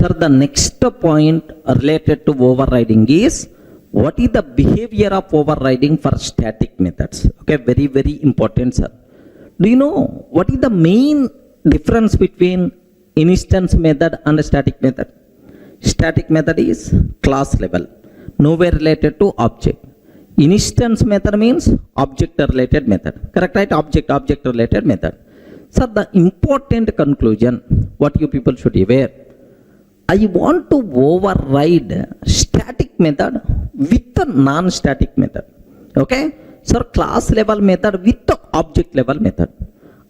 Sir, the next point related to overriding is what is the behavior of overriding for static methods? Okay, very, very important, sir. Do you know what is the main difference between instance method and static method? Static method is class level, nowhere related to object. Instance method means object related method. Correct, right? Object related method. So the important conclusion, what you people should be aware, I want to override static method with a non-static method. Okay? So class level method with the object level method.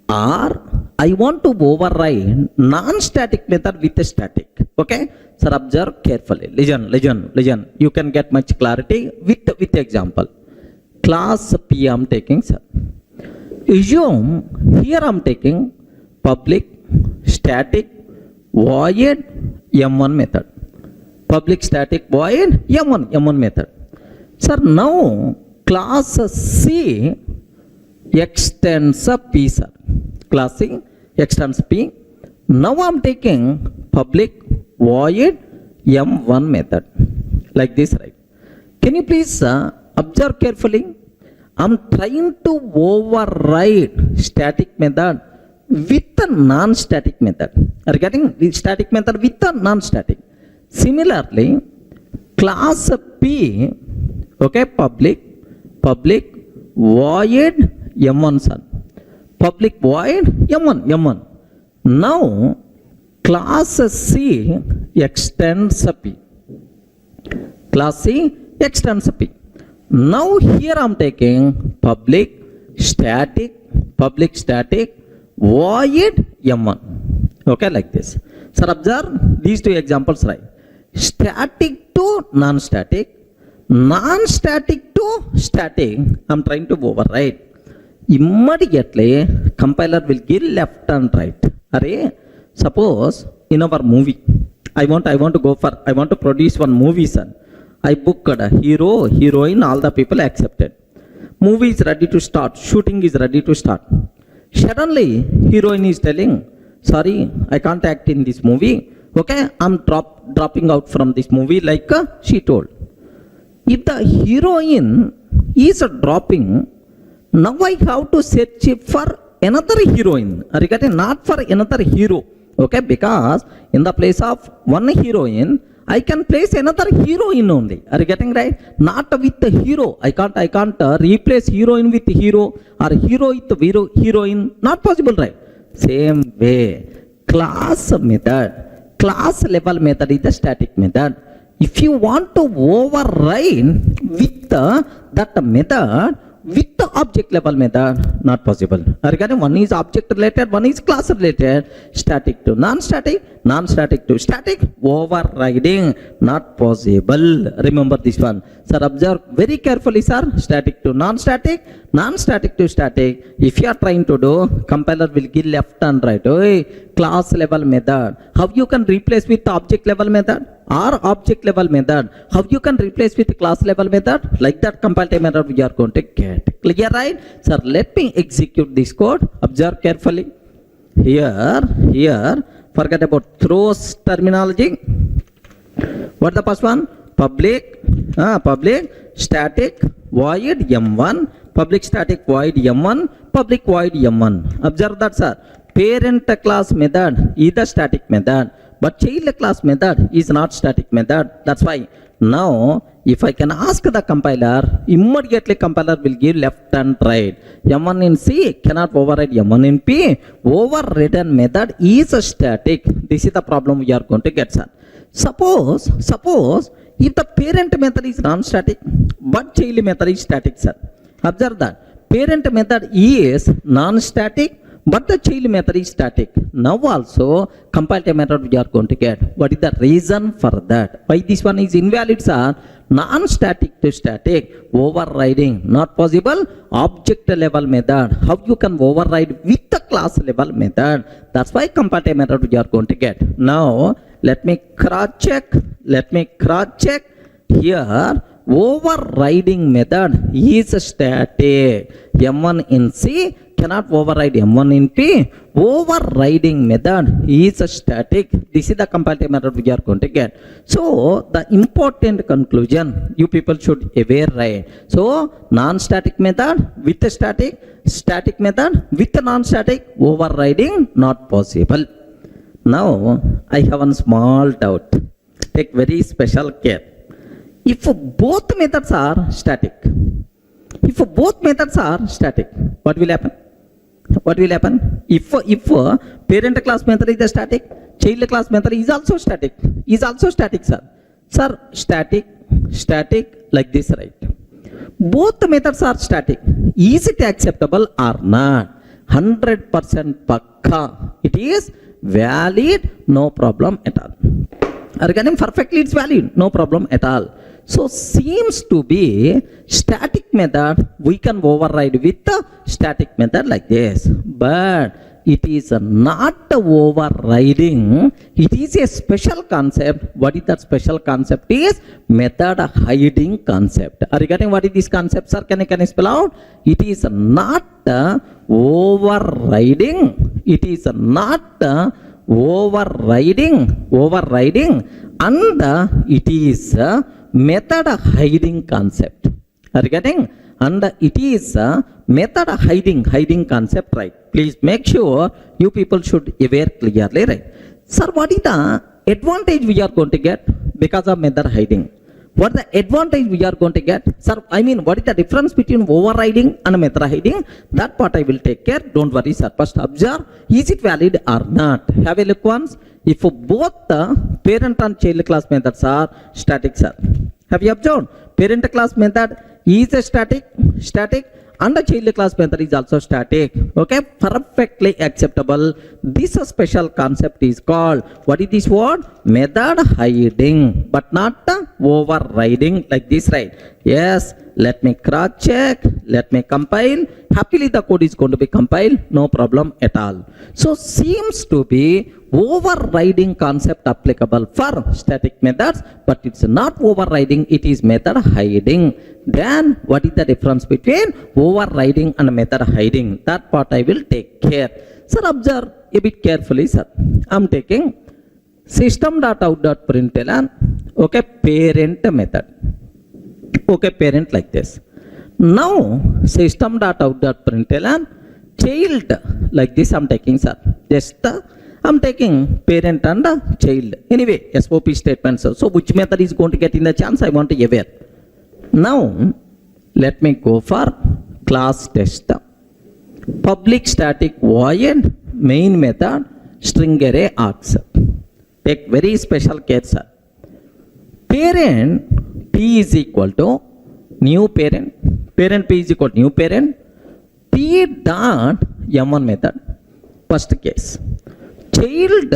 Or I want to override non-static method with a static. Okay? So observe carefully. Listen. You can get much clarity with example. Class P I am taking, sir. Assume here I am taking public, static, void, M1 method. Public, static, void, M1 method. Sir, now class C extends P, sir. Class C extends P. Now I am taking public, void, M1 method. Like this, right? Can you please observe carefully? I am trying to override static method with a non-static method. Are you getting the static method with a non-static? Similarly, class P, okay, public, void, M1, sir. Public, void, M1. Now, class C extends P. Class C extends P. Now here I am taking public, static, void, M1. Okay, like this. Sir, observe these two examples, right? Static to non-static, non-static to static, I am trying to override. Immediately, compiler will give left and right. Array, suppose in our movie, I want to produce one movie, sir. I booked a hero, heroine, all the people accepted. Movie is ready to start, shooting is ready to start. Suddenly, heroine is telling, sorry, I can't act in this movie. Okay, I'm dropping out from this movie like she told. If the heroine is dropping, now I have to search for another heroine. Are you getting? Not for another hero. Okay, because in the place of one heroine, I can place another heroine only. Are you getting right? Not with the hero. I can't replace heroine with hero or hero with heroine. Not possible, right? Same way, class level method is the static method. If you want to override with that method with the object level method, not possible. Regarding one is object related, one is class related. Static to non-static, non-static to static, overriding, not possible. Remember this one. Sir, observe very carefully, sir. Static to non-static, non-static to static. If you are trying to do, compiler will give left and right. Hey, class level method. How you can replace with the object level method? Or object level method, how you can replace with class level method? Like that compile method we are going to get. Clear, right? Sir, let me execute this code. Observe carefully. Here, forget about throws terminology. What the first one? Public, static, void, M1, public static void M1, public void M1. Observe that, sir. Parent class method is the static method. But child class method is not static method. That's why now if I can ask the compiler, immediately compiler will give left and right. M1 in C cannot override M1 in P. Overridden method is a static. This is the problem we are going to get, sir. Suppose if the parent method is non-static but child method is static, sir. Observe that. Parent method is non-static but the child method is static. Now also compile method we are going to get. What is the reason for that? Why this one is invalid, sir? Non-static to static, overriding, not possible. Object level method, how you can override with the class level method? That's why compile method we are going to get. Now let me cross check. Here overriding method is static. M1 in C cannot override M1 in P. Overriding method is a static. This is the comparative method we are going to get. So the important conclusion you people should aware, right? So non-static method with a static, static method with a non-static, overriding not possible. Now I have one small doubt. Take very special care. If both methods are static, what will happen? What will happen? If parent class method is a static, child class method is also static. Sir. Sir, static like this, right? Both methods are static. Is it acceptable or not? 100% pakka. It is valid, no problem at all. Regarding perfectly, it's valid, no problem at all. So seems to be static method we can override with the static method like this, but it is not overriding. It is a special concept. What is that special concept? Is method hiding concept. Regarding what is this concept, sir? Can you spell out? It is not overriding. It is not overriding, and it is method hiding concept. Regarding, and it is method hiding concept, right? Please make sure you people should aware clearly, right? Sir, what is the advantage we are going to get because of method hiding? What is the advantage we are going to get? Sir, I mean, what is the difference between overriding and method hiding? That part I will take care. Don't worry, sir. First observe, is it valid or not? Have a look once. If both the parent and child class methods are static, sir. Have you observed? Parent class method is a static, and the child class method is also static. Okay, perfectly acceptable. This special concept is called, what is this word? Method hiding, but not overriding like this, right? Yes, let me cross check, let me compile. Happily the code is going to be compiled, no problem at all. So seems to be overriding concept applicable for static methods, but it's not overriding, it is method hiding. Then what is the difference between overriding and method hiding? That part I will take care. Sir, observe a bit carefully, sir. I'm taking system.out.println, okay, parent method. Okay, parent like this. Now system.out.println child like this I'm taking, sir. Just I'm taking parent and child. Anyway, SOP statements. So which method is going to get in the chance? I want to aware. Now let me go for class test. Public static void main method string array args. Take very special care, sir. Parent P is equal to new parent. Parent P is equal to new parent. P dot M1 method. First case. Child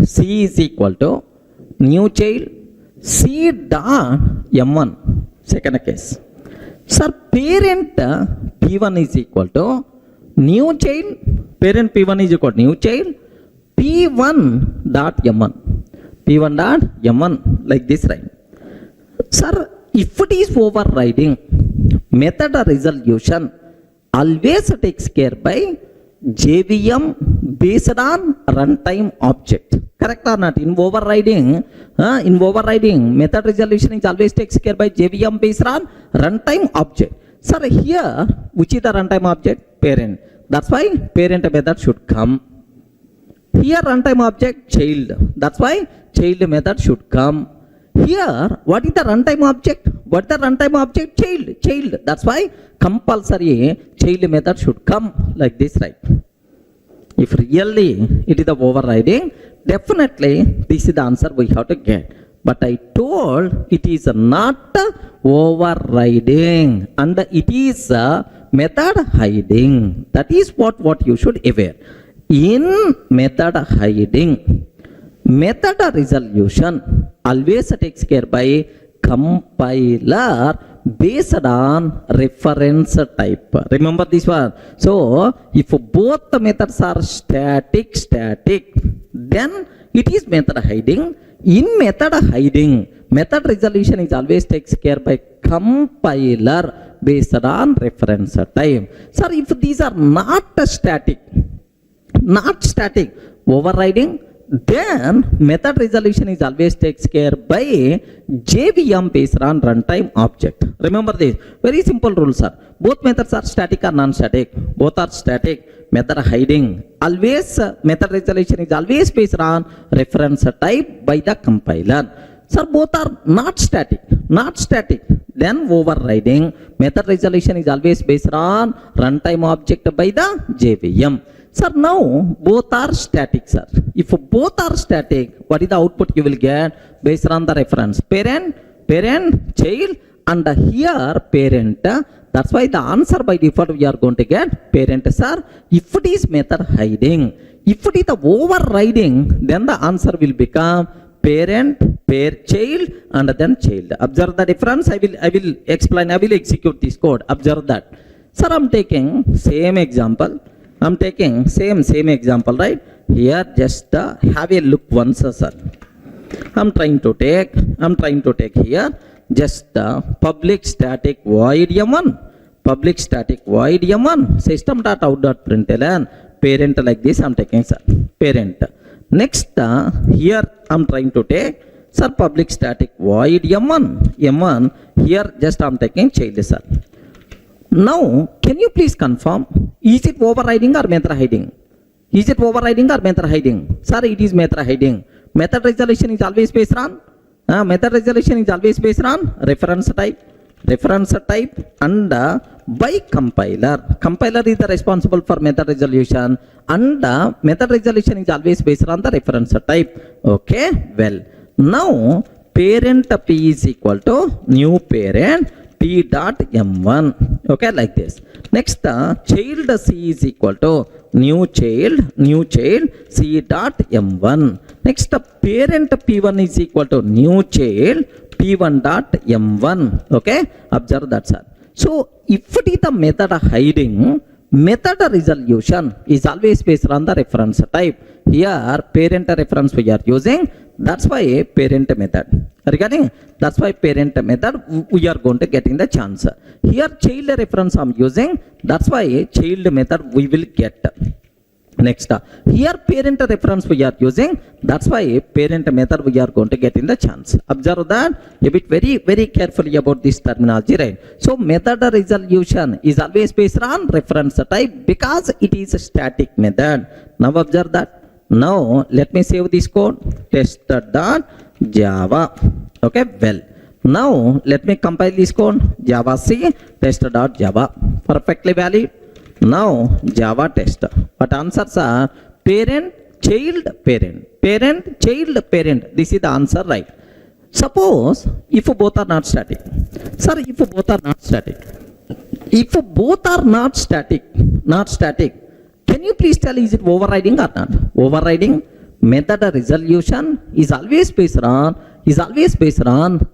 C is equal to new child C dot M1. Second case. Sir, parent P1 is equal to new child. Parent P1 is equal to new child P1 dot M1. P1 dot M1 like this, right? Sir, if it is overriding, method resolution always takes care by JVM based on runtime object. Correct or not? In overriding, method resolution is always takes care by JVM based on runtime object. Sir, here, which is the runtime object? Parent. That's why parent method should come. Here, runtime object, child. That's why child method should come. Here, what is the runtime object? What is the runtime object? Child. That's why compulsory child method should come like this, right? If really it is the overriding, definitely this is the answer we have to get. But I told it is not overriding and it is method hiding. That is what you should aware. In method hiding, method resolution always takes care by compiler based on reference type. Remember this one. So if both the methods are static, then it is method hiding. In method hiding, method resolution is always takes care by compiler based on reference type. Sir, if these are not static, overriding, then method resolution is always takes care by JVM based on runtime object. Remember this, very simple rules are, both methods are static or non-static, both are static. Method hiding, always method resolution is always based on reference type by the compiler. Sir, both are not static, then overriding, method resolution is always based on runtime object by the JVM. Sir, now both are static, sir. If both are static, what is the output you will get based on the reference? Parent, child, and here parent. That's why the answer by default we are going to get parent, sir. If it is method hiding, if it is the overriding, then the answer will become parent, child, and then child. Observe the difference. I will explain. I will execute this code. Observe that. Sir, I'm taking same example. I'm taking same example, right? Here, just have a look once, sir. I'm trying to take here just public static void m1, public static void m1, system.out.println, parent like this. I'm taking, sir, parent. Next, here I'm trying to take, sir, public static void m1. Here just I'm taking child, sir. Now, can you please confirm, is it overriding or method hiding? Is it overriding or method hiding? Sir, it is method hiding. Method resolution is always based on reference type, and by compiler. Compiler is the responsible for method resolution, and method resolution is always based on the reference type. Okay, well, now parent P is equal to new parent P dot M1. Okay, like this. Next, child C is equal to new child C dot M1. Next, parent P1 is equal to new child P1 dot M1. Okay, observe that, sir. So, if it is the method hiding, method resolution is always based on the reference type. Here, parent reference we are using. That's why parent method. Regarding, that's why parent method we are going to get in the chance. Here, child reference I'm using. That's why child method we will get. Next, here parent reference we are using. That's why parent method we are going to get in the chance. Observe that a bit very carefully about this terminology, right? So method resolution is always based on reference type because it is a static method. Now observe that. Now let me save this code. Test.java. Okay, well. Now let me compile this code. Java C test.java. Perfectly valid. Now Java test. What answers are parent, child, parent. Parent, child, parent. This is the answer, right? Suppose if both are not static. Sir, if both are not static. If both are not static, can you please tell is it overriding or not? Overriding. Method resolution is always based on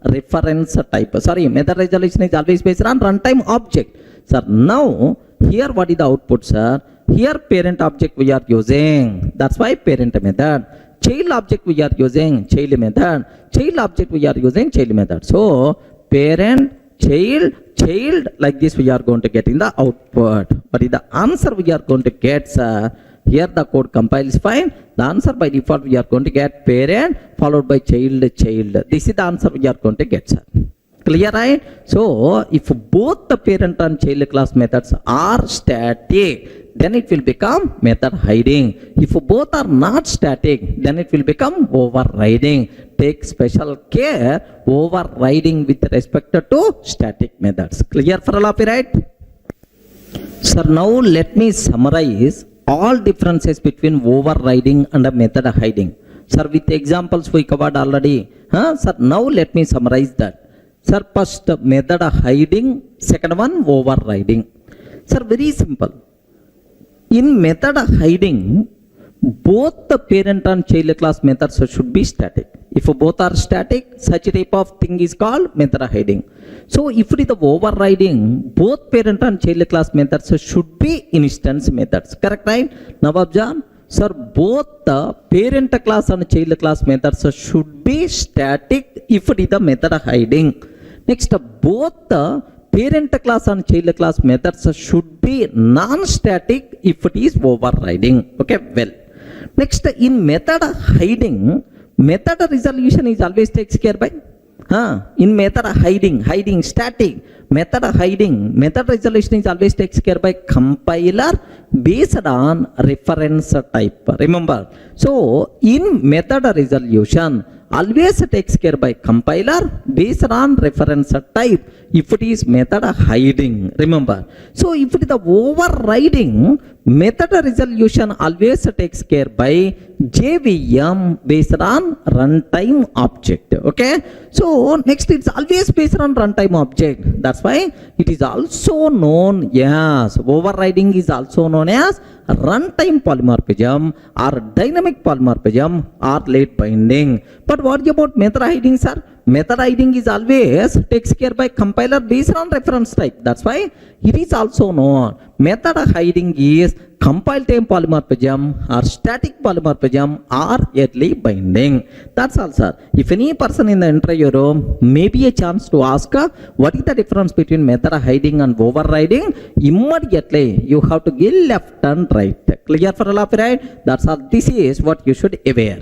reference type. Sorry, method resolution is always based on runtime object. Sir, now here what is the output, sir? Here parent object we are using. That's why parent method. Child object we are using child method. Child object we are using child method. So parent, child, like this we are going to get in the output. But in the answer we are going to get, sir, here the code compiles fine. The answer by default we are going to get parent followed by child. This is the answer we are going to get, sir. Clear, right? So if both the parent and child class methods are static, then it will become method hiding. If both are not static, then it will become overriding. Take special care overriding with respect to static methods. Clear for all of you, right? Sir, now let me summarize all differences between overriding and method hiding. Sir, with examples we covered already. Sir, now let me summarize that. Sir, first method hiding, second one overriding. Sir, very simple. In method hiding, both the parent and child class methods should be static. If both are static, such a type of thing is called method hiding. So if it is the overriding, both parent and child class methods should be instance methods. Correct, right? Now observe. Sir, both the parent class and child class methods should be static if it is the method hiding. Next, both the parent class and child class methods should be non-static if it is overriding. Okay, well. Next, in method hiding, method resolution is always takes care by. In method hiding, static. Method hiding, method resolution is always takes care by compiler based on reference type. Remember, so in method resolution, always takes care by compiler based on reference type if it is method hiding. Remember, so if it is the overriding, method resolution always takes care by JVM based on runtime object. Okay, so next it's always based on runtime object. That's why it is also known as, overriding is also known as runtime polymorphism or dynamic polymorphism or late binding. But what about method hiding, sir? Method hiding is always takes care by compiler based on reference type. That's why it is also known method hiding is compile time polymorphism or static polymorphism or early binding. That's all, sir. If any person in the interview room may be a chance to ask what is the difference between method hiding and overriding, immediately you have to give left and right. Clear for all of you, right? That's all. This is what you should aware.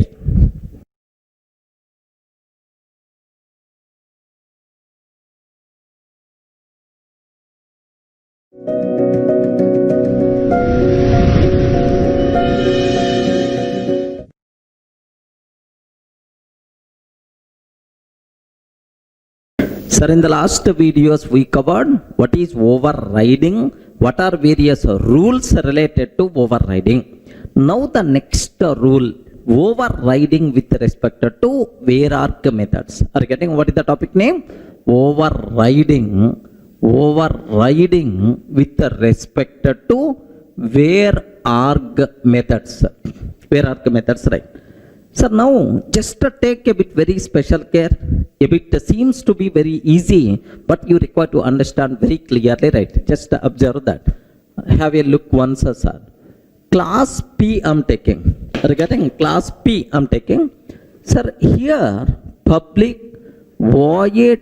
Sir, in the last videos we covered what is overriding, what are various rules related to overriding. Now the next rule, overriding with respect to var-arg methods. Are you getting what is the topic name? Overriding with respect to var-arg methods. Var-arg methods, right? So now just take a bit very special care. A bit seems to be very easy, but you require to understand very clearly, right? Just observe that. Have a look once, sir. Class P I'm taking. Regarding class P I'm taking. Sir, here public void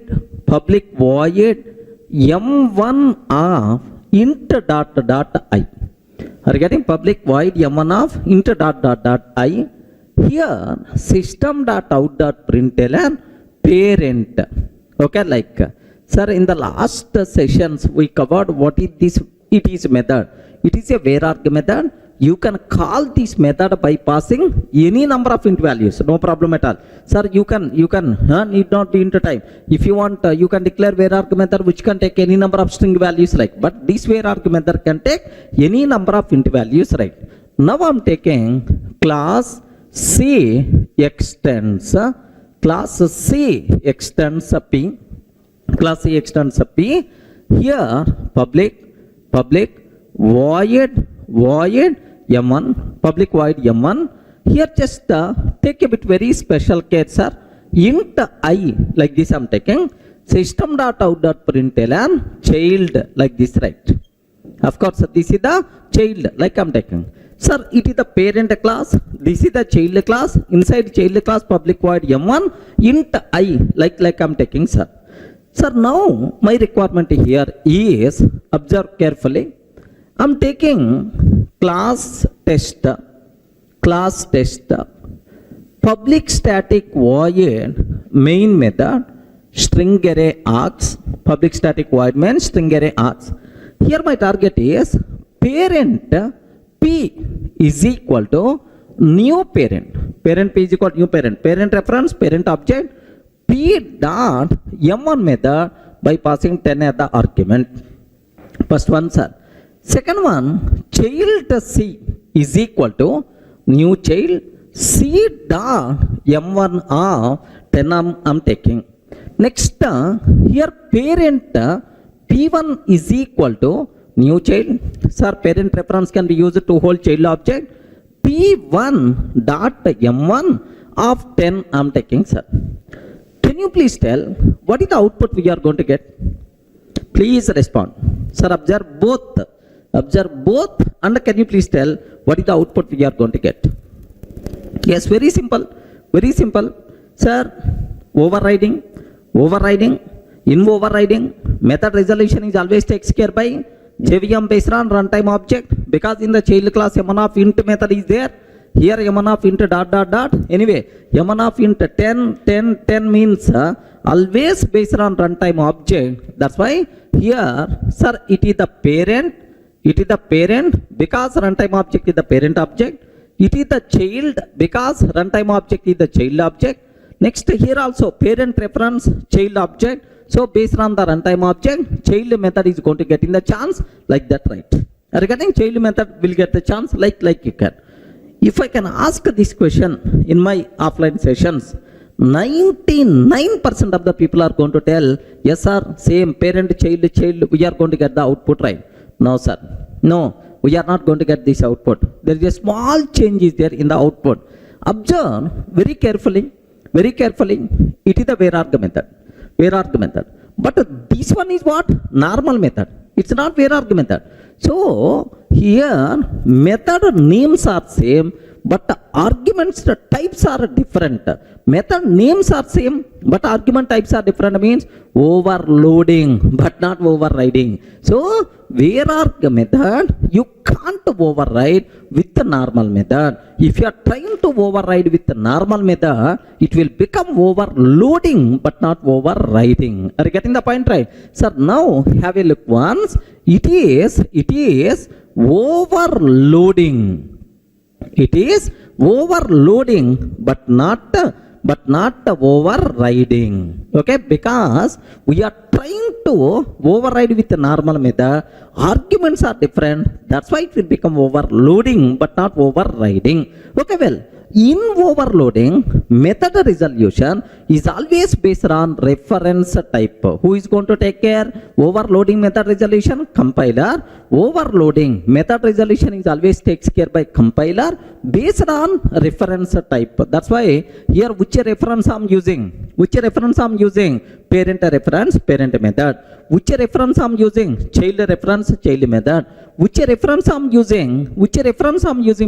M1 of int dot I. Regarding public void M1 of int dot I. Here system.out.println parent. Okay, like, sir, in the last sessions we covered what is this. It is method. It is a var-arg method. You can call this method by passing any number of int values. No problem at all. Sir, you can need not be into time. If you want, you can declare var-arg method which can take any number of string values, like. But this var-arg method can take any number of int values, right? Now I'm taking class C extends P. Class C extends P. Here public void M1, public void M1. Here just take a bit very special case, sir. Int I, like this I'm taking. System.out.println child, like this, right? Of course, this is the child, like I'm taking. Sir, it is the parent class. This is the child class. Inside child class, public void M1, int I, like I'm taking, sir. Sir, now my requirement here is, observe carefully. I'm taking class test, public static void main method, string array args, public static void main, string array args. Here my target is parent P is equal to new parent. Parent P is equal to new parent. Parent reference, parent object, P dot M1 method by passing 10 as the argument. First one, sir. Second one, child C is equal to new child C dot M1 of 10 I'm taking. Next, here parent P1 is equal to new child. Sir, parent reference can be used to hold child object. P1 dot M1 of 10 I'm taking, sir. Can you please tell what is the output we are going to get? Please respond. Sir, observe both and can you please tell what is the output we are going to get? Yes, very simple. Sir, overriding. In overriding, method resolution is always takes care by JVM based on runtime object, because in the child class m1 of int method is there. Here m1 of int dot dot dot. Anyway, m1 of int 10 means always based on runtime object. That's why here, sir, it is the parent. It is the parent because runtime object is the parent object. It is the child because runtime object is the child object. Next here also parent reference child object. So based on the runtime object, child method is going to get in the chance like that, right? Regarding child method will get the chance like you can. If I can ask this question in my offline sessions, 99% of the people are going to tell, yes sir, same parent, child, we are going to get the output, right? No sir, no, we are not going to get this output. There is a small change is there in the output. Observe very carefully, it is the var-arg method. But this one is what? Normal method. It's not var-arg method. So here method names are same, but the arguments, the types are different. Method names are same, but argument types are different, means overloading but not overriding. So var-arg method you can't override with the normal method. If you are trying to override with the normal method, it will become overloading but not overriding. Are you getting the point, right? Sir, now have a look once. It is overloading. It is overloading but not overriding. Okay, because we are trying to override with the normal method, arguments are different, that's why it will become overloading but not overriding. Okay, well, in overloading, method resolution is always based on reference type. Who is going to take care? Overloading method resolution? Compiler. Overloading method resolution is always takes care by compiler based on reference type. That's why here which reference I'm using? Parent reference, parent method. Which reference I'm using? Child reference, child method. Which reference I'm using?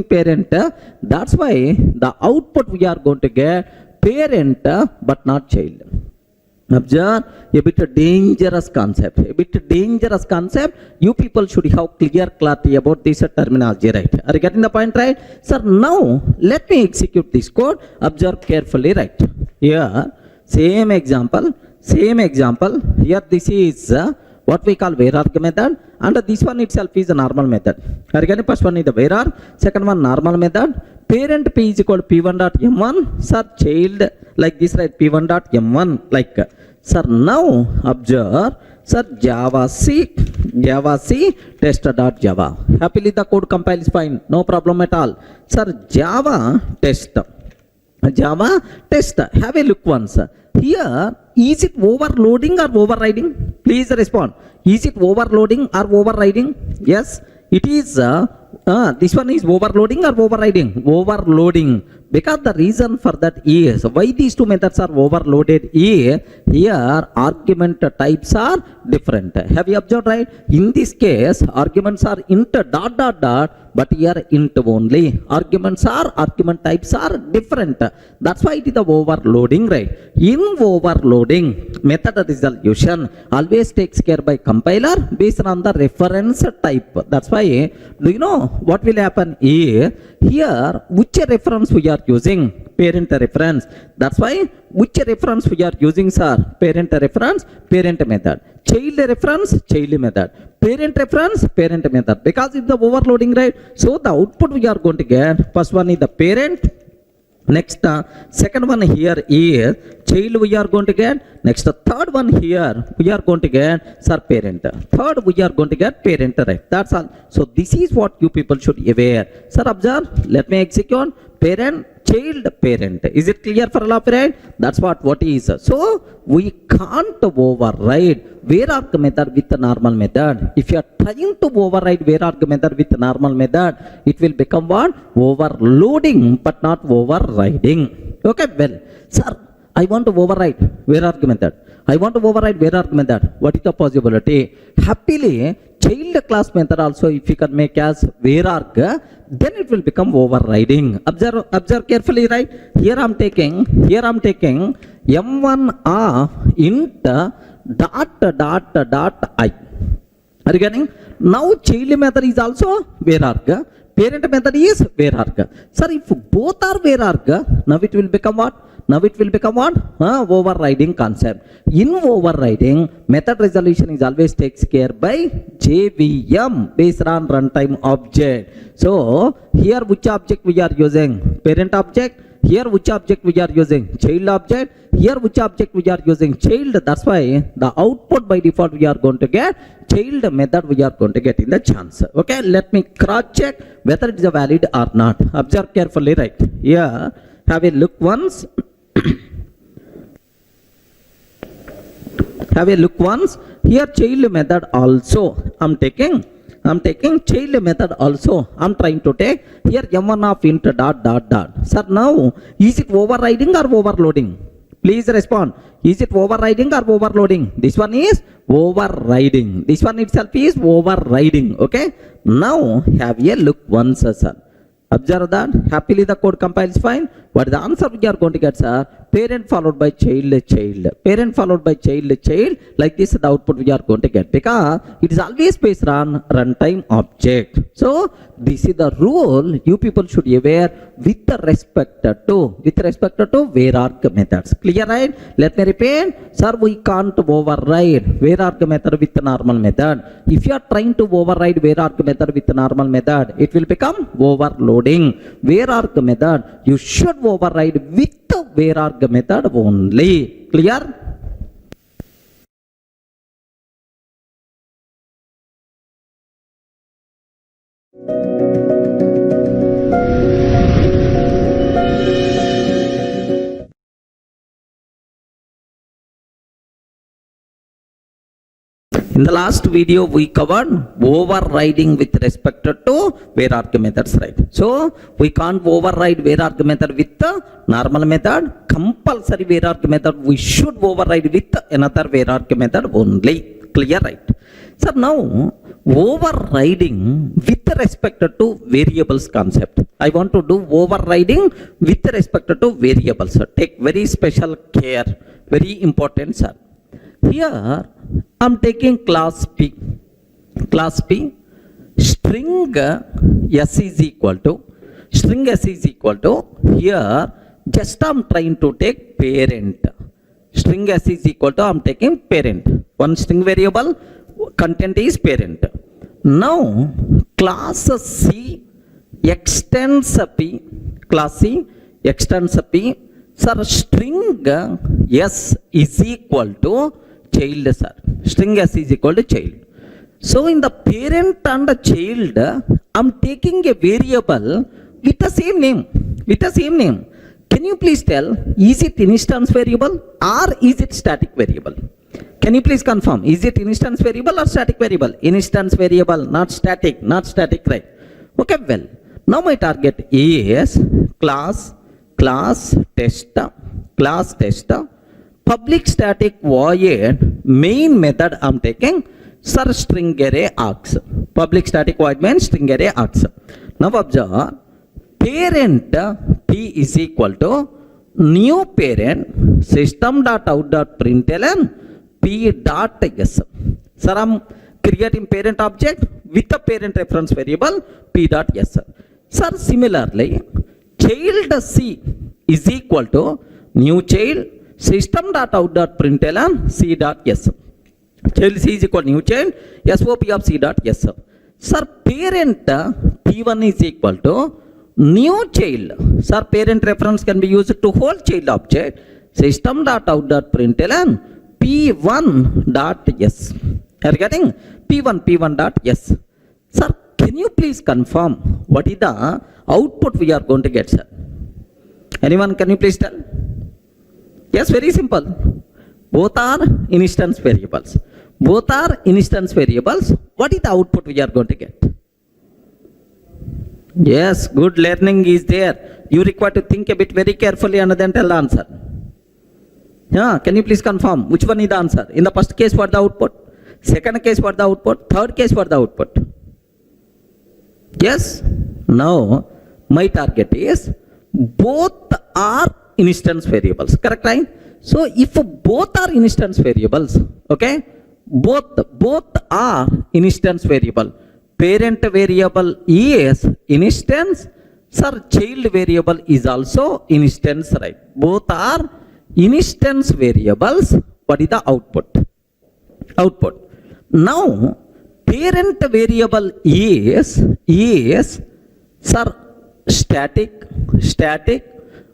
Parent. That's why the output we are going to get parent but not child. Observe, a bit dangerous concept. You people should have clear clarity about this terminology, right? Are you getting the point, right? Sir, now let me execute this code. Observe carefully, right? Here, same example. Here this is what we call var-arg method, and this one itself is a normal method. Are you getting? First one is the var-arg, second one normal method. Parent p is equal to p1.m1, sir, child like this, right? p1.m1 like. Sir, now observe, sir, Java C test.java. Happily the code compiles fine, no problem at all. Sir, Java test. Have a look once. Here, is it overloading or overriding? Please respond. Is it overloading or overriding? Yes, it is. This one is overloading or overriding? Overloading. Because the reason for that is, why these two methods are overloaded is, here argument types are different. Have you observed, right? In this case, arguments are int dot dot dot, but here int only. Argument types are different. That's why it is the overloading, right? In overloading, method resolution always takes care by compiler based on the reference type. That's why, do you know what will happen is, here which reference we are using? Parent reference. That's why which reference we are using, sir? Parent reference, parent method. Child reference, child method. Parent reference, parent method. Because it's the overloading, right? So the output we are going to get, first one is the parent. Next, second one here is child we are going to get. Next, third one here we are going to get, sir, parent. Third we are going to get parent, right? That's all. So this is what you people should be aware. Sir, observe. Let me execute. Parent, child, parent. Is it clear for all of you, right? That's what is. So we can't override var-arg method with the normal method. If you are trying to override var-arg method with the normal method, it will become what? Overloading but not overriding. Okay, well, sir, I want to override var-arg method. What is the possibility? Happily, child class method also, if you can make as var-arg, then it will become overriding. Observe carefully, right? Here I'm taking m1 of int dot I. Are you getting? Now child method is also var-arg. Parent method is var-arg. Sir, if both are var-arg, now it will become what? Now it will become what? Overriding concept. In overriding, method resolution is always takes care by JVM, based on runtime object. So here which object we are using? Parent object. Here which object we are using? Child object. Here which object we are using? Child. That's why the output by default we are going to get child method we are going to get in the chance. Okay, let me cross check whether it is a valid or not. Observe carefully, right? Here, have a look once. Have a look once. Here child method also I'm taking child method also I'm trying to take. Here m1 of int dot. Sir, now is it overriding or overloading? Please respond. Is it overriding or overloading? This one is overriding. This one itself is overriding. Okay. Now have a look once, sir. Observe that. Happily the code compiles fine. What is the answer we are going to get, sir? Parent followed by child. Parent followed by child. Like this the output we are going to get, because it is always based on runtime object. So this is the rule you people should be aware with respect to var-arg methods. Clear, right? Let me repeat. Sir, we can't override var-arg method with normal method. If you are trying to override var-arg method with normal method, it will become overloading. var-arg method you should override with var-arg method only. Clear? In the last video, we covered overriding with respect to var-arg methods, right? So we can't override var-arg method with the normal method. Compulsory var-arg method we should override with another var-arg method only. Clear, right? So now overriding with respect to variables concept. I want to do overriding with respect to variables. Take very special care. Very important, sir. Here I'm taking class P. Class P, string S is equal to, here just I'm trying to take parent. String S is equal to, I'm taking parent. One string variable, content is parent. Now class C extends P, class C extends P. Sir, string S is equal to child, sir. String S is equal to child. So in the parent and the child, I'm taking a variable with the same name. Can you please tell, is it instance variable or is it static variable? Can you please confirm, is it instance variable or static variable? Instance variable, not static, right? Okay, well, now my target is class test, public static void main method I'm taking, sir, string array args. Public static void main string array args. Now observe, parent P is equal to new parent system.out.println P.s. Sir, I'm creating parent object with a parent reference variable P.s. Sir, similarly, child C is equal to new child system.out.println C.s. Child C is equal to new child SOP of C.s. Sir, parent P1 is equal to new child. Sir, parent reference can be used to whole child object system.out.println P1.s. Are you getting? P1.s. Sir, can you please confirm what is the output we are going to get, sir? Anyone, can you please tell? Yes, very simple. Both are instance variables. What is the output we are going to get? Yes, good learning is there. You require to think a bit very carefully and then tell the answer. Yeah, can you please confirm which one is the answer? In the first case, what the output? Second case, what the output? Third case, what the output? Yes? Now, my target is both are instance variables. Correct, right? So if both are instance variables, okay, both are instance variable. Parent variable is instance, sir, child variable is also instance, right? Both are instance variables. What is the output? Now parent variable is sir static,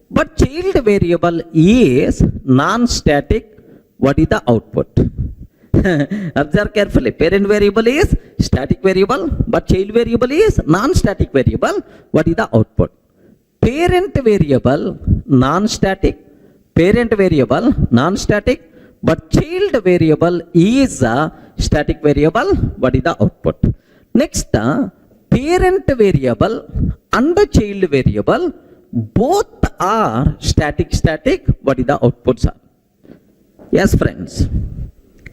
but child variable is non-static. What is the output? Observe carefully. Parent variable is static variable, but child variable is non-static variable. What is the output? Parent variable non-static, but child variable is a static variable. What is the output? Next, parent variable and the child variable both are static. What is the output, sir? Yes, friends.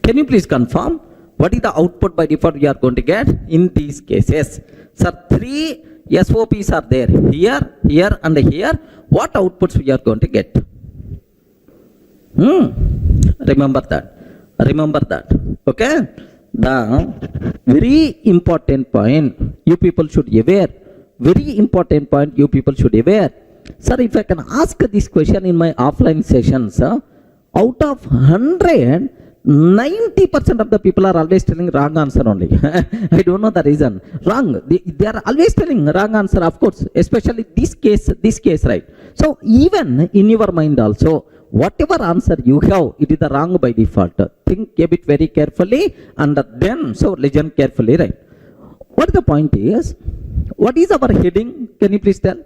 Can you please confirm what is the output by default we are going to get in these cases? Sir, 3 SOPs are there, here and here. What outputs we are going to get? Remember that. Okay. The very important point you people should aware. Sir, if I can ask this question in my offline sessions, out of 100, 90% of the people are always telling wrong answer only. I don't know the reason. Wrong. They are always telling wrong answer, of course, especially this case, right? So even in your mind also, whatever answer you have, it is the wrong by default. Think a bit very carefully and then, so listen carefully, right? What the point is, what is our heading? Can you please tell?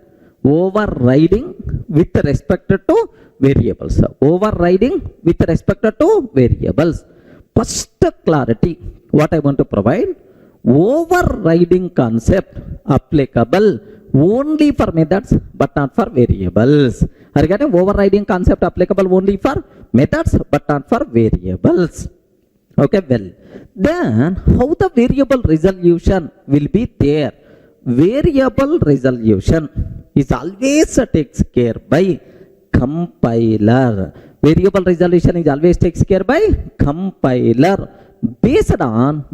Overriding with respect to variables. First clarity, what I want to provide, overriding concept applicable only for methods but not for variables. Are you getting? Overriding concept applicable only for methods but not for variables. Okay, well, then how the variable resolution will be there? Variable resolution is always takes care by compiler. Variable resolution is always takes care by compiler based on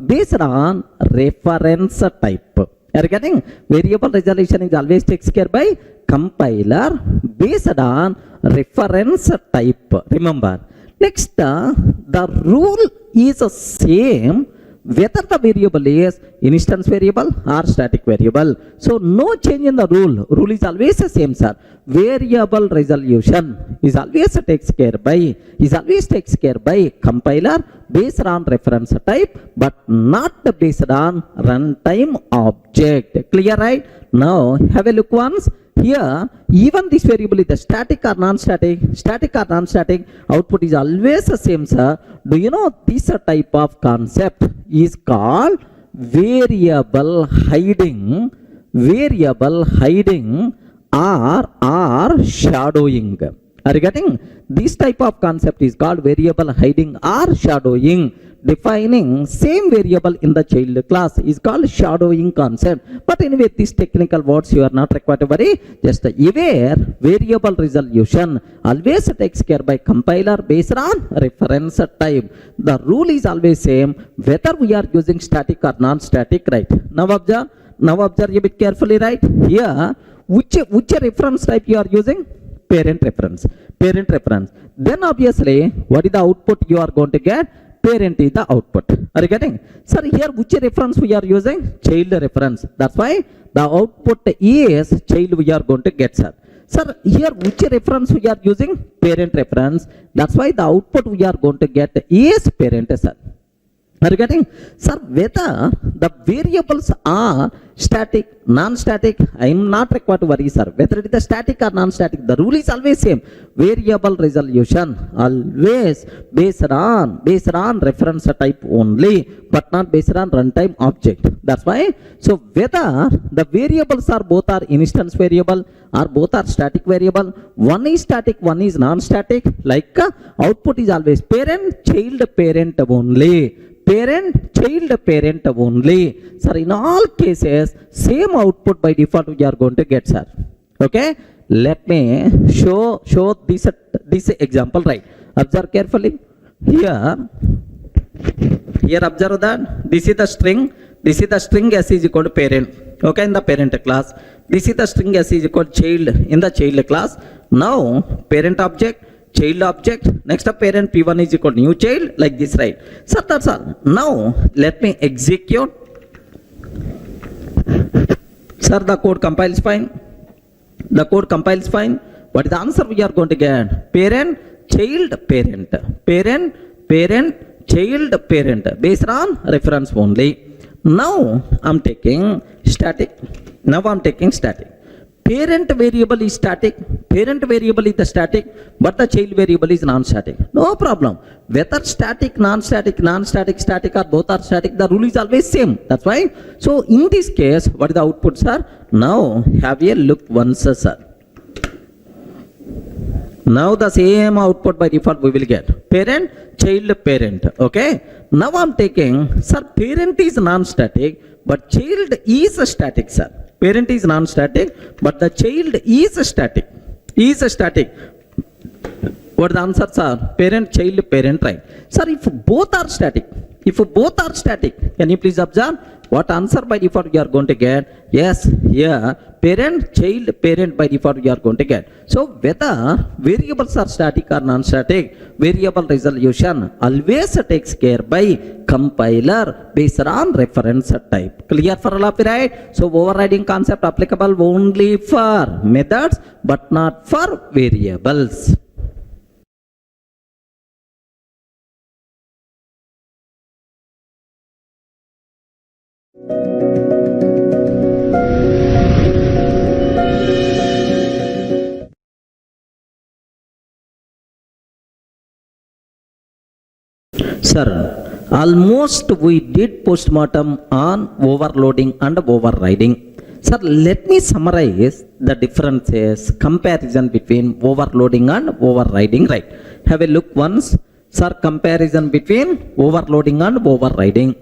reference type. Are you getting? Variable resolution is always takes care by compiler based on reference type. Remember. Next, the rule is the same whether the variable is instance variable or static variable. So no change in the rule. Rule is always the same, sir. Variable resolution is always takes care by compiler based on reference type, but not based on runtime object. Clear, right? Now have a look once. Here, even this variable is the static or non-static, output is always the same, sir. Do you know this type of concept is called variable hiding or shadowing? Are you getting? This type of concept is called variable hiding or shadowing. Defining same variable in the child class is called shadowing concept. But anyway, these technical words you are not required to worry. Just aware variable resolution always takes care by compiler based on reference type. The rule is always same whether we are using static or non-static, right? Now observe a bit carefully, right? Here, which reference type you are using? Parent reference. Then obviously, what is the output you are going to get? Parent is the output. Are you getting? Sir, here which reference we are using? Child reference. That's why the output is child we are going to get, sir. Sir, here which reference we are using? Parent reference. That's why the output we are going to get is parent, sir. Are you getting? Sir, whether the variables are static, non-static, I am not required to worry, sir. Whether it is static or non-static, the rule is always same. Variable resolution always based on reference type only, but not based on runtime object. That's why. So whether the variables are both are instance variable or both are static variable, one is static, one is non-static. Like output is always parent, child, parent only. Parent only. Sir, in all cases, same output by default we are going to get, sir. Okay? Let me show this example, right? Observe carefully. Here observe that this is the string. This is the string S is equal to parent. Okay, in the parent class. This is the string S is equal to child in the child class. Now parent object, child object, next up parent P1 is equal to new child, like this, right? So that's all. Now let me execute. Sir, the code compiles fine. The code compiles fine. What is the answer we are going to get? Parent, child, parent. Parent, parent, child, parent. Based on reference only. Now I'm taking static. Parent variable is static. Parent variable is the static, but the child variable is non-static. No problem. Whether static, non-static, static, or both are static, the rule is always same. That's why. So in this case, what is the output, sir? Now have a look once, sir. Now the same output by default we will get. Parent, child, parent. Okay. Now I'm taking, sir, parent is non-static, but child is static, sir. Parent is non-static, but the child is static. What the answers are? Parent, child, parent, right? Sir, if both are static, can you please observe what answer by default you are going to get? Yes, here parent, child, parent by default you are going to get. So whether variables are static or non-static, variable resolution always takes care by compiler based on reference type. Clear for all of you, right? So overriding concept applicable only for methods but not for variables. Sir, almost we did postmortem on overloading and overriding. Sir, let me summarize the differences, comparison between overloading and overriding, right? Have a look once. Sir, comparison between overloading and overriding.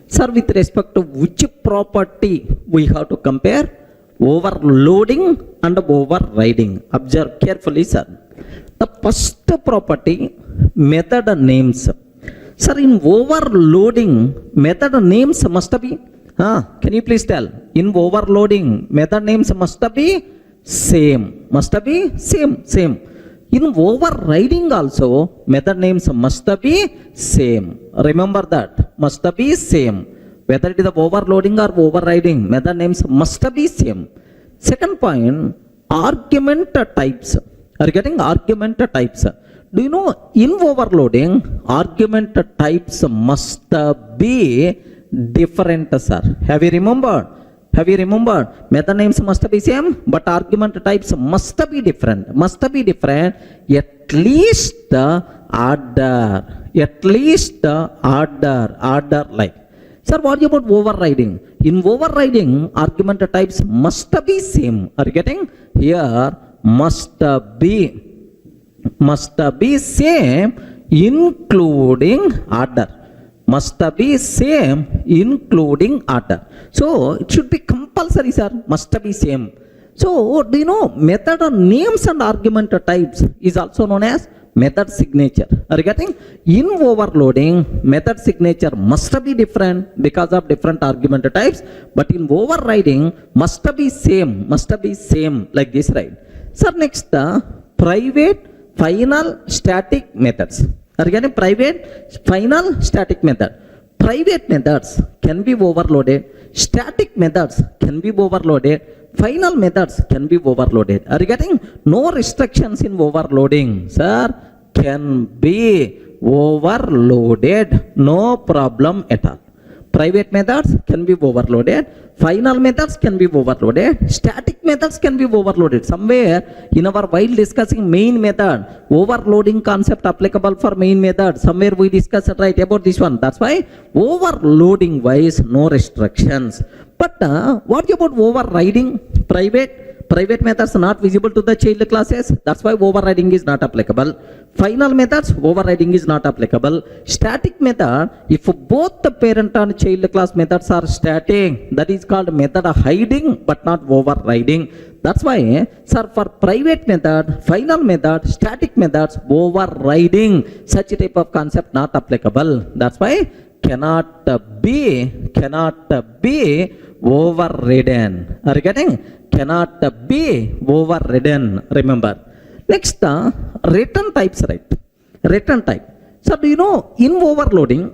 Sir, with respect to which property we have to compare? Overloading and overriding. Observe carefully, sir. The first property, method names. Sir, in overloading, method names must be, can you please tell? In overloading, method names must be same. Same. In overriding also, method names must be same. Remember that, must be same. Whether it is overloading or overriding, method names must be same. Second point, argument types. Are you getting argument types? Do you know in overloading, argument types must be different, sir? Have you remembered? Method names must be same, but argument types must be different. At least order like. Sir, what about overriding? In overriding, argument types must be same. Are you getting? Here must be same including order. So it should be compulsory, sir. Must be same. So do you know method names and argument types is also known as method signature? Are you getting? In overloading, method signature must be different because of different argument types, but in overriding must be same like this, right? Sir, next private final static methods. Are you getting? Private final static method. Private methods can be overloaded. Static methods can be overloaded. Final methods can be overloaded. Are you getting? No restrictions in overloading, sir. Can be overloaded. No problem at all. Private methods can be overloaded. Final methods can be overloaded. Static methods can be overloaded. Somewhere in our while discussing main method, overloading concept applicable for main method, somewhere we discussed right about this one. That's why overloading wise no restrictions. But what about overriding? Private methods not visible to the child classes. That's why overriding is not applicable. Final methods, overriding is not applicable. Static method, if both the parent and child class methods are static, that is called method hiding but not overriding. That's why, sir, for private method, final method, static methods, overriding such type of concept not applicable. That's why cannot be overridden. Are you getting? Cannot be overridden. Remember. Next, return types, right? Return type. So do you know in overloading,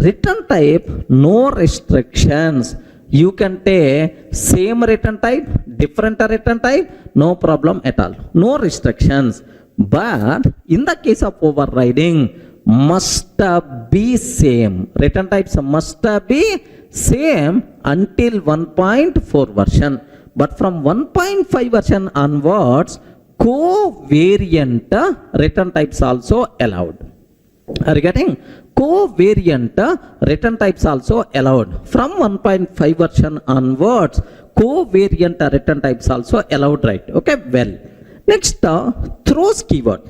return type, no restrictions. You can take same return type, different return type, no problem at all. No restrictions. But in the case of overriding, must be same. Return types must be same until 1.4 version. But from 1.5 version onwards, covariant return types also allowed. Are you getting? Covariant return types also allowed. From 1.5 version onwards, covariant return types also allowed, right? Okay, well. Next, throws keyword.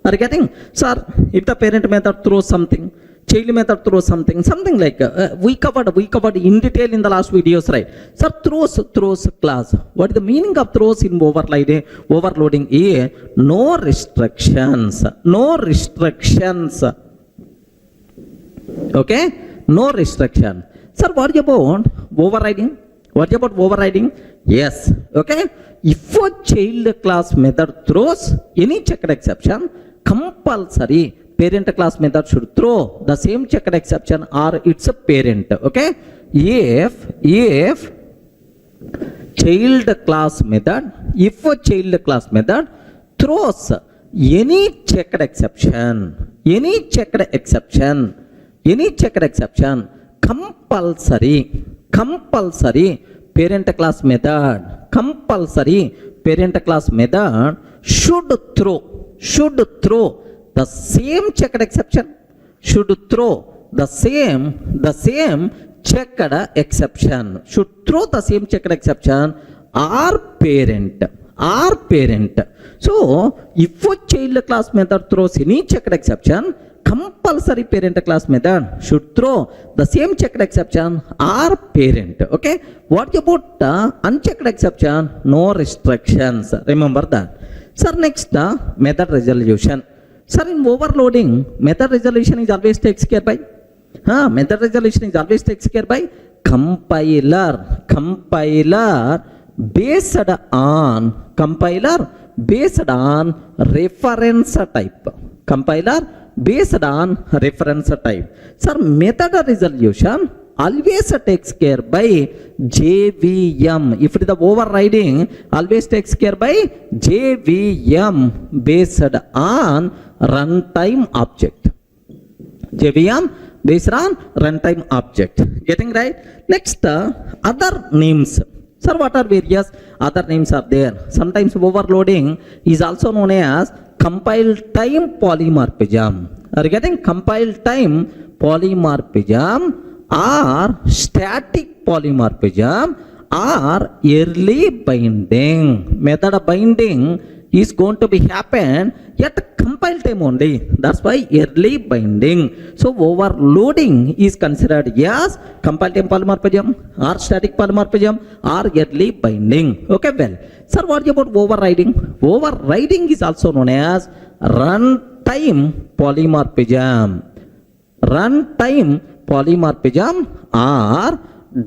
Are you getting? Sir, if the parent method throws something, child method throws something like we covered in detail in the last videos, right? Sir, throws class. What is the meaning of throws in overloading? No restrictions. No restrictions. Okay? No restriction. Sir, what about overriding? What about overriding? Yes. Okay? If a child class method throws any checked exception, compulsory parent class method should throw the same checked exception or its a parent. Okay? If child class method, if a child class method throws any checked exception, compulsory parent class method, should throw the same checked exception, should throw the same checked exception, should throw the same checked exception or parent. So if a child class method throws any checked exception, compulsory parent class method should throw the same checked exception or parent. Okay? What about unchecked exception? No restrictions. Remember that. Sir, next, method resolution. Sir, in overloading, method resolution is always takes care by compiler based on reference type. Compiler based on reference type. Sir, method resolution always takes care by JVM. If it is the overriding, always takes care by JVM based on runtime object. JVM based on runtime object. Getting right? Next, other names. Sir, what are various other names are there? Sometimes overloading is also known as compile time polymorphism. Are you getting? Compile time polymorphism or static polymorphism or early binding. Method of binding is going to be happen at compile time only. That's why early binding. So overloading is considered as compile time polymorphism or static polymorphism or early binding. Okay, well. Sir, what about overriding? Overriding is also known as runtime polymorphism. Runtime polymorphism or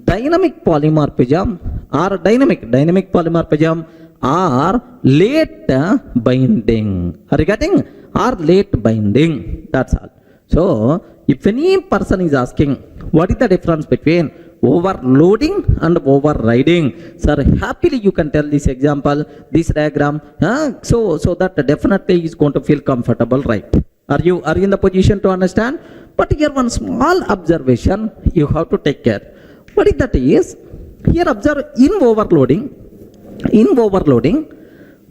dynamic polymorphism or dynamic polymorphism or late binding. Are you getting? Or late binding. That's all. So, if any person is asking what is the difference between overloading and overriding, sir, happily you can tell this example, this diagram, so that definitely is going to feel comfortable, right? Are you in the position to understand? But here one small observation you have to take care. What is that is, here observe in overloading,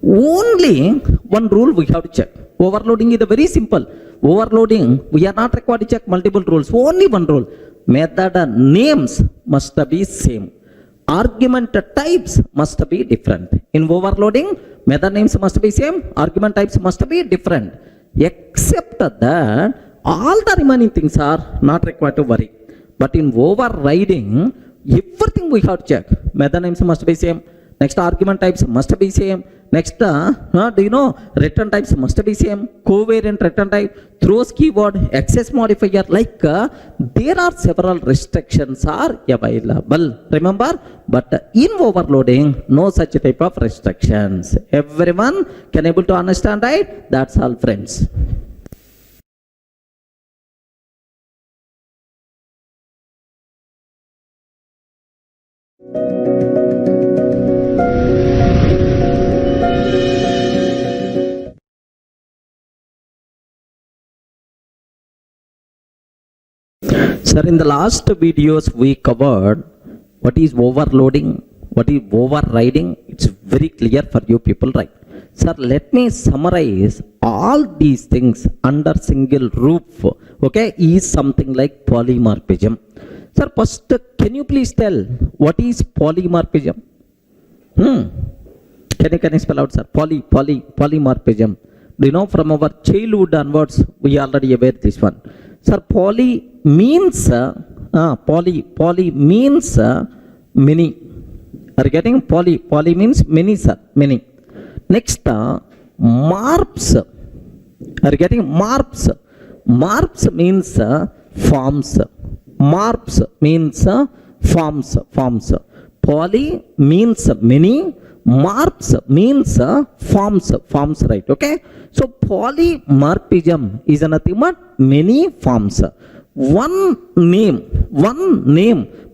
only one rule we have to check. Overloading is very simple. Overloading, we are not required to check multiple rules. Only one rule. Method names must be same. Argument types must be different. In overloading, method names must be same. Argument types must be different. Except that, all the remaining things are not required to worry. But in overriding, everything we have to check. Method names must be same. Next, argument types must be same. Next, return types must be same. Covariant return type, throws keyword, access modifier, like there are several restrictions are available. Remember, but in overloading, no such type of restrictions. Everyone can able to understand, right? That's all, friends. Sir, in the last videos we covered what is overloading, what is overriding. It's very clear for you people, right? Sir, let me summarize all these things under single roof, okay, is something like polymorphism. Sir, first, can you please tell what is polymorphism? Can you spell out, sir? Polymorphism. Do you know, from our childhood onwards, we already aware this one. Sir, poly means many. Are you getting? Poly means many, sir, many. Next, marps. Are you getting? Marps. Marps means forms. Marps means forms. Poly means many. Marps means forms, right? Okay. So polymorphism is nothing but many forms. One name,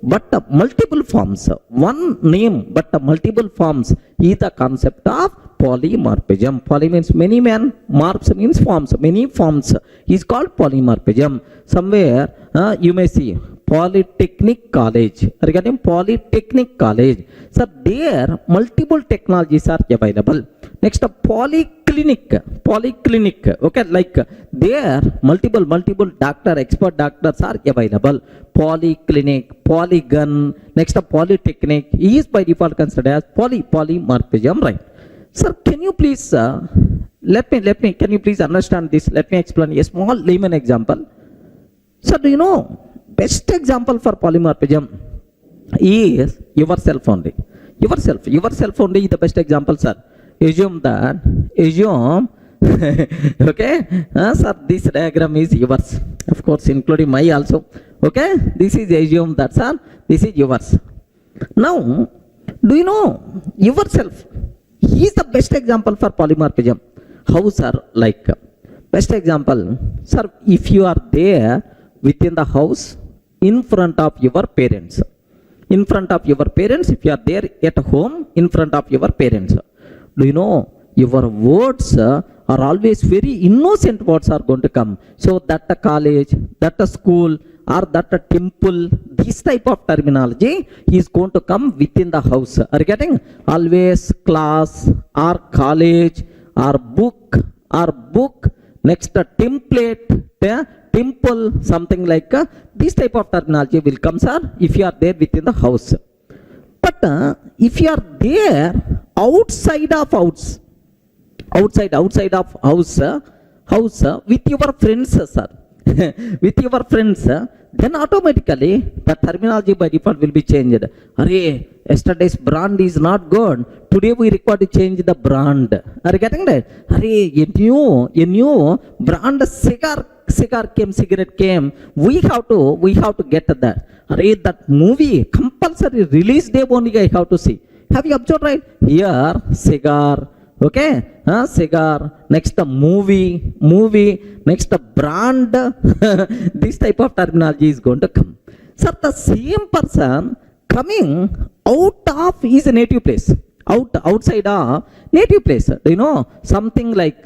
but multiple forms. One name, but multiple forms is the concept of polymorphism. Poly means many, man. Morphs means forms. Many forms is called polymorphism. Somewhere you may see Polytechnic College. Regarding Polytechnic College, so there multiple technologies are available. Next, polyclinic. Okay, like there multiple expert doctors are available. Polyclinic, polygon. Next, polytechnic is by default considered as polymorphism, right? Sir, can you please can you please understand this? Let me explain a small layman example. Sir, do you know best example for polymorphism is yourself only. Yourself only is the best example, sir. Assume okay, sir, this diagram is yours, of course, including my also. Okay, this is assume that, sir, this is yours. Now, do you know yourself? He is the best example for polymorphism. How, sir? Like best example, sir, if you are there within the house, in front of your parents. In front of your parents, if you are there at home, in front of your parents. Do you know, your words are always very innocent words are going to come. So that a college, that a school, or that a temple, this type of terminology is going to come within the house. Are you getting? Always class, or college, or book, next a template, temple, something like this type of terminology will come, sir, if you are there within the house. But if you are there outside of house with your friends, sir, with your friends, then automatically the terminology by default will be changed. Arey, yesterday's brand is not good. Today we require to change the brand. Are you getting that? Arey, a new brand cigarette came. We have to get that. Arey, that movie compulsory release day only I have to see. Have you observed, right? Here cigar. Okay, cigar. Next movie. Next brand. This type of terminology is going to come. Sir, the same person coming out of his native place, outside a native place. Do you know something like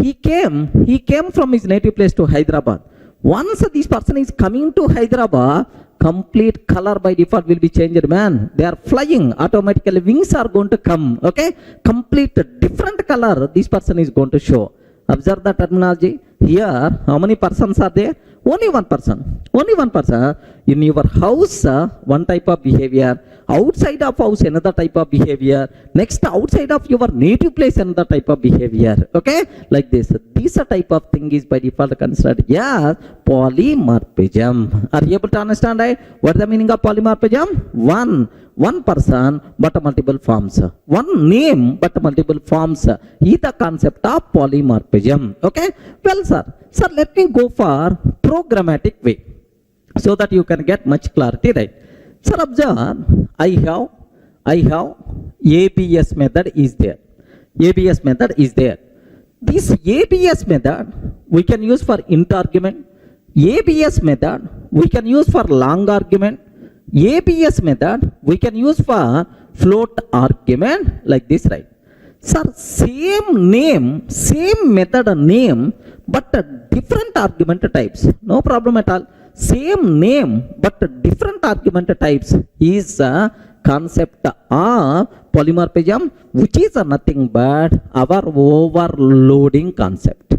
he came from his native place to Hyderabad. Once this person is coming to Hyderabad, complete color by default will be changed, man. They are flying automatically, wings are going to come. Okay, complete different color this person is going to show. Observe the terminology. Here how many persons are there? Only one person. Only one person. In your house, one type of behavior. Outside of house, another type of behavior. Next, outside of your native place, another type of behavior. Okay? Like this. This type of thing is by default considered as polymorphism. Are you able to understand, right? What is the meaning of polymorphism? One person but multiple forms. One name but multiple forms is the concept of polymorphism. Okay? Well, sir, let me go for programmatic way so that you can get much clarity, right? Sir, observe, I have ABS method is there. ABS method is there. This ABS method we can use for int argument. ABS method we can use for long argument. ABS method we can use for float argument, like this, right? Sir, same name, same method name, but different argument types. No problem at all. Same name but different argument types is a concept of polymorphism, which is nothing but our overloading concept.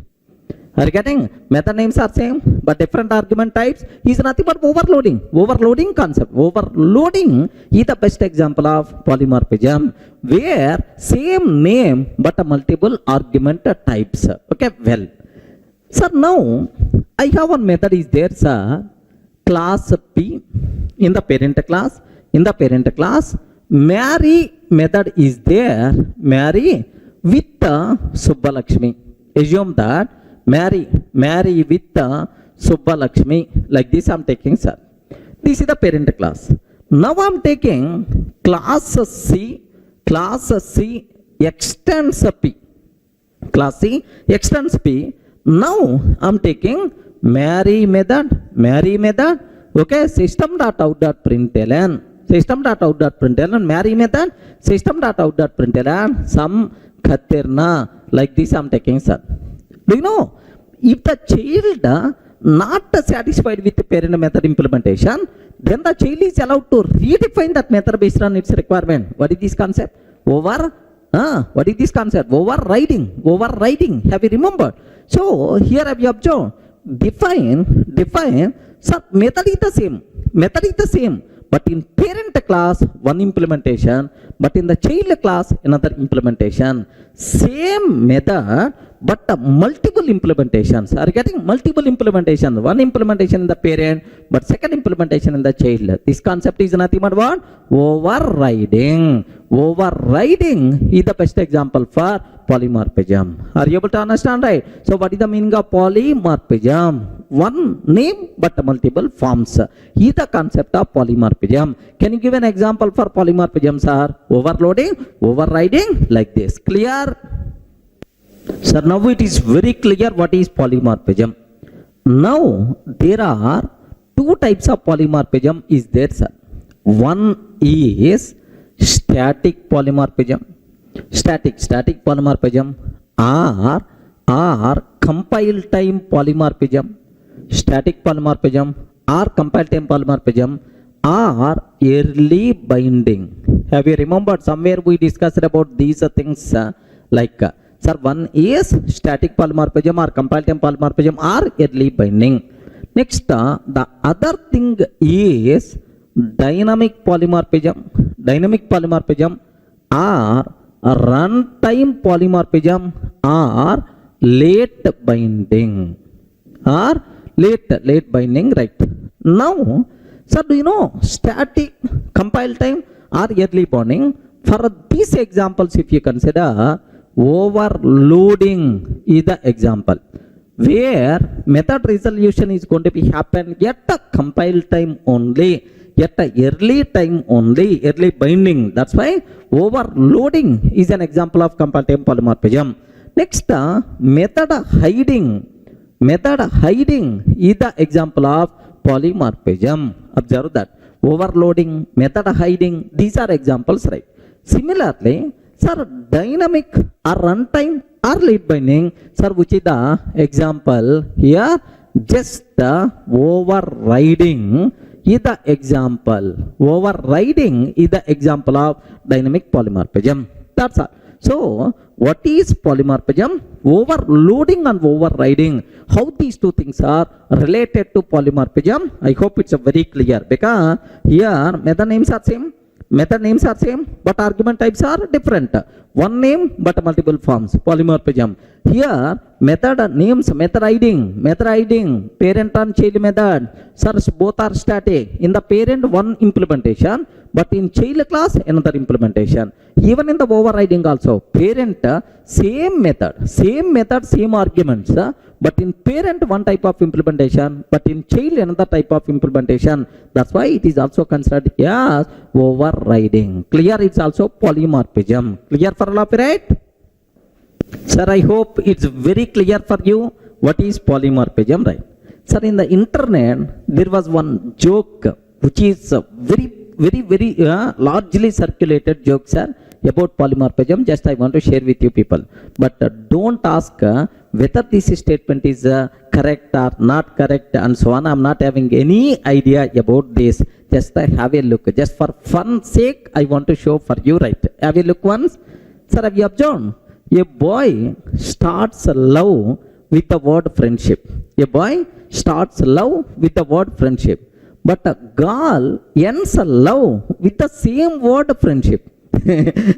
Are you getting? Method names are same but different argument types is nothing but overloading. Overloading concept. Overloading is the best example of polymorphism, where same name but multiple argument types. Okay, well, sir, now I have one method is there, sir. Class P in the parent class. In the parent class, Mary method is there. Mary with Subbalakshmi. Assume that Mary with Subbalakshmi. Like this I'm taking, sir. This is the parent class. Now I'm taking class C extends P. Class C extends P. Now I'm taking Mary method. Okay, system.out.println. Mary method, system.out.println, some Khatirna. Like this I'm taking, sir. Do you know, if the child not satisfied with the parent method implementation, then the child is allowed to redefine that method based on its requirement. What is this concept? What is this concept? Overriding. Have you remembered? So here have you observed? Define. So method is the same. But in parent class, one implementation, but in the child class, another implementation. Same method, but multiple implementations. Are you getting? Multiple implementations. One implementation in the parent, but second implementation in the child. This concept is nothing but what? Overriding. Overriding is the best example for polymorphism. Are you able to understand, right? So what is the meaning of polymorphism? One name but multiple forms is the concept of polymorphism. Can you give an example for polymorphism, sir? Overloading, overriding, like this. Clear? Sir, now it is very clear what is polymorphism. Now there are two types of polymorphism is there, sir. One is static polymorphism. Static polymorphism or compile time polymorphism. Static polymorphism or compile time polymorphism or early binding. Have you remembered somewhere we discussed about these things like sir, one is static polymorphism or compile time polymorphism or early binding. Next, the other thing is dynamic polymorphism or runtime polymorphism or late binding late binding, right? Now, sir, do you know static, compile time or early binding? For these examples, if you consider, overloading is the example where method resolution is going to be happen at a compile time only, at a early time only, early binding. That's why overloading is an example of compile time polymorphism. Next, method hiding is the example of polymorphism. Observe that. Overloading, method hiding, these are examples, right? Similarly, sir, dynamic or runtime or late binding, sir, which is the example here? Just overriding is the example. Overriding is the example of dynamic polymorphism. That's all. So what is polymorphism? Overloading and overriding. How these two things are related to polymorphism? I hope it's very clear, because here method names are same. Method names are same, but argument types are different. One name but multiple forms, polymorphism. Here method names, method hiding, parent and child method, sir, both are static. In the parent one implementation, but in child class another implementation. Even in the overriding also, parent same method, same arguments, but in parent one type of implementation, but in child another type of implementation. That's why it is also considered as overriding. Clear? It's also polymorphism. Clear for all of you, right? Sir, I hope it's very clear for you what is polymorphism, right? Sir, in the internet there was one joke which is very largely circulated joke, sir, about polymorphism. Just I want to share with you people, but don't ask whether this statement is correct or not correct and so on. I'm not having any idea about this. Just have a look, just for fun sake I want to show for you, right? Have a look once. Sir, have you observed? A boy starts love with the word friendship. A boy starts love with the word friendship, but a girl ends love with the same word friendship.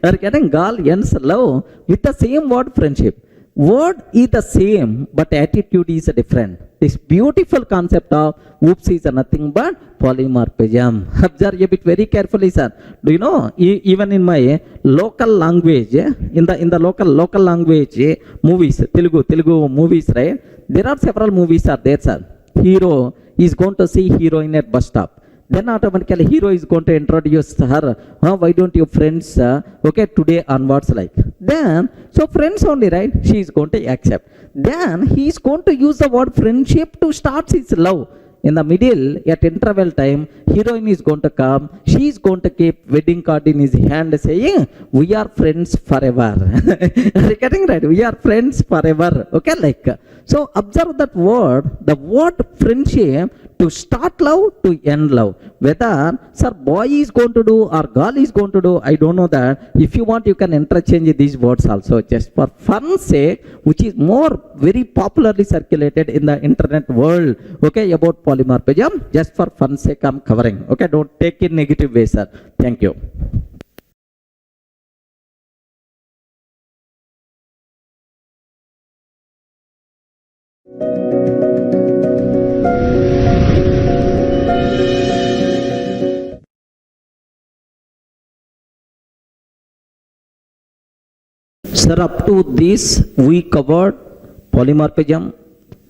Are getting? Girl ends love with the same word friendship. Word is the same, but attitude is different. This beautiful concept of oops is nothing but polymorphism. Observe a bit very carefully, sir. Do you know, even in my local language, in the local language movies, Telugu movies, right? There are several movies are there, sir. Hero is going to see heroine at bus stop. Then automatically hero is going to introduce her. Why don't you friends, okay, today onwards, like. Then, so friends only, right? She is going to accept. Then he is going to use the word friendship to start his love. In the middle, at interval time, heroine is going to come. She is going to keep wedding card in his hand saying, we are friends forever. Are you getting right? We are friends forever. Okay, like. So observe that word, the word friendship, to start love, to end love. Whether, sir, boy is going to do or girl is going to do, I don't know that. If you want, you can interchange these words also, just for fun's sake, which is more very popularly circulated in the internet world, okay, about polymorphism. Just for fun's sake I'm covering. Okay, don't take it negative way, sir. Thank you. Sir, up to this we covered polymorphism,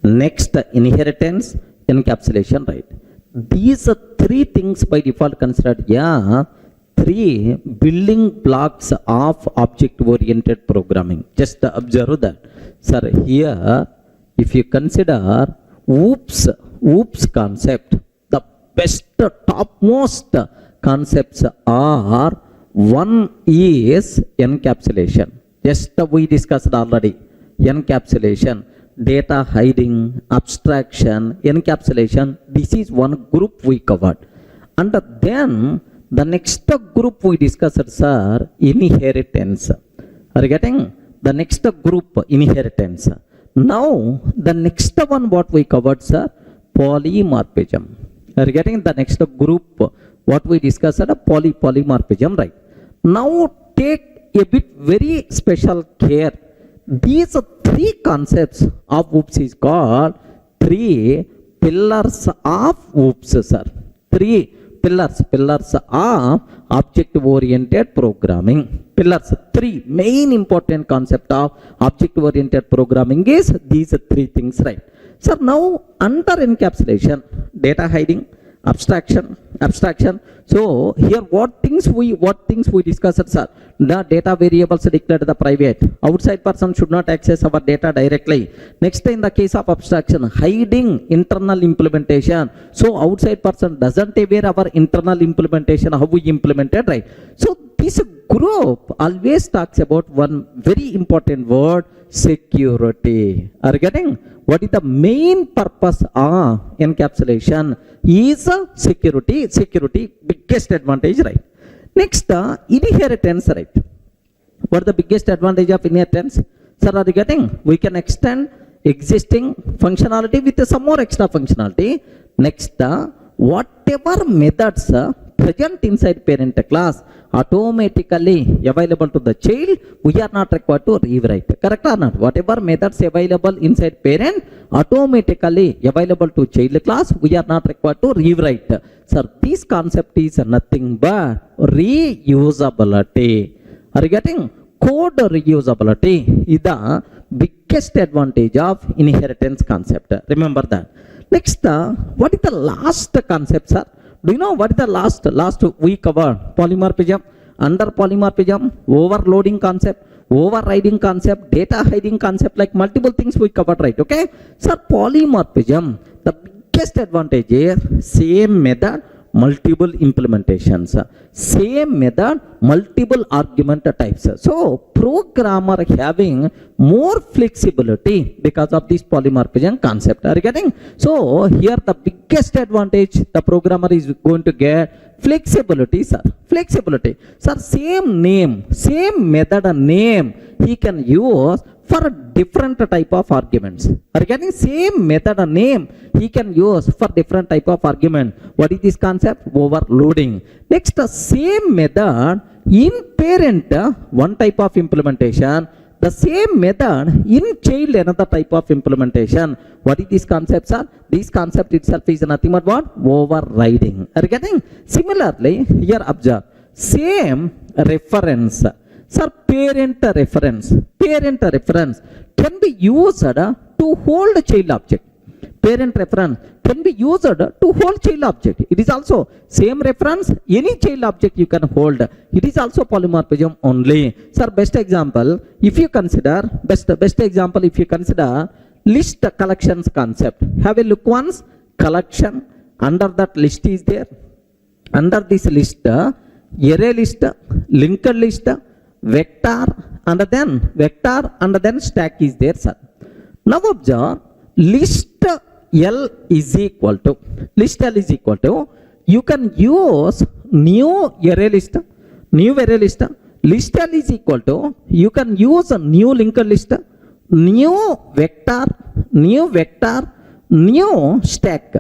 next inheritance, encapsulation, right? These are three things by default considered, three building blocks of object-oriented programming. Just observe that. Sir, here, if you consider oops concept, the best, topmost concepts are, one is encapsulation. Just we discussed already. Encapsulation, data hiding, abstraction, encapsulation. This is one group we covered. And then the next group we discussed, sir, inheritance. Are you getting? The next group, inheritance. Now, the next one what we covered, sir, polymorphism. Are you getting? The next group what we discussed, polymorphism, right? Now, take a bit very special care. These three concepts of oops is called three pillars of oops, sir. Three pillars of object-oriented programming. Pillars, three main important concept of object-oriented programming is these three things, right? Sir, now under encapsulation, data hiding, abstraction. So here what things we discussed, sir? The data variables declared the private. Outside person should not access our data directly. Next, in the case of abstraction, hiding internal implementation. So outside person doesn't aware our internal implementation, how we implemented, right? So this group always talks about one very important word, security. Are you getting? What is the main purpose of encapsulation? Is security, biggest advantage, right? Next, inheritance, right? What is the biggest advantage of inheritance? Sir, are you getting? We can extend existing functionality with some more extra functionality. Next, whatever methods present inside parent class automatically available to the child, we are not required to rewrite. Correct or not? Whatever methods available inside parent automatically available to child class, we are not required to rewrite. Sir, this concept is nothing but reusability. Are you getting? Code reusability is the biggest advantage of inheritance concept. Remember that. Next, what is the last concept, sir? Do you know what is the last we covered? Polymorphism, under polymorphism, overloading concept, overriding concept, data hiding concept, like multiple things we covered, right? Okay, sir, polymorphism, the biggest advantage is same method, multiple implementations, same method, multiple argument types. So programmer having more flexibility because of this polymorphism concept. Are you getting? So here the biggest advantage the programmer is going to get flexibility, sir. Flexibility, sir. Same name, same method and name he can use for different type of arguments. Are you getting? Same method and name he can use for different type of argument. What is this concept? Overloading. Next, same method in parent, one type of implementation. The same method in child, another type of implementation. What is this concept, sir? This concept itself is nothing but what? Overriding. Are you getting? Similarly, here observe. Same reference. Sir, parent reference can be used to hold child object. Parent reference can be used to hold child object. It is also same reference, any child object you can hold. It is also polymorphism only. Sir, best example, if you consider, best example, if you consider list collections concept. Have a look once. Collection, under that list is there. Under this list, array list, linked list, vector and then stack is there, sir. Now observe, list L is equal to you can use new array list, list L is equal to you can use a new linked list, new vector, new stack.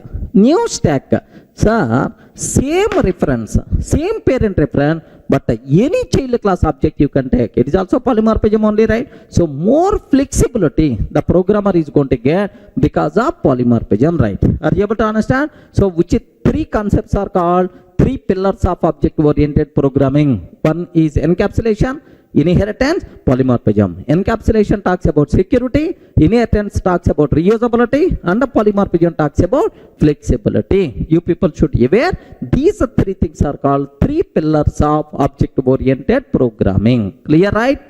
Sir, same reference, same parent reference, but any child class object you can take. It is also polymorphism only, right? So more flexibility the programmer is going to get because of polymorphism, right? Are you able to understand? So which three concepts are called three pillars of object oriented programming? One is encapsulation, inheritance, polymorphism. Encapsulation talks about security, inheritance talks about reusability, and the polymorphism talks about flexibility. You people should be aware these three things are called three pillars of object oriented programming. Clear, right?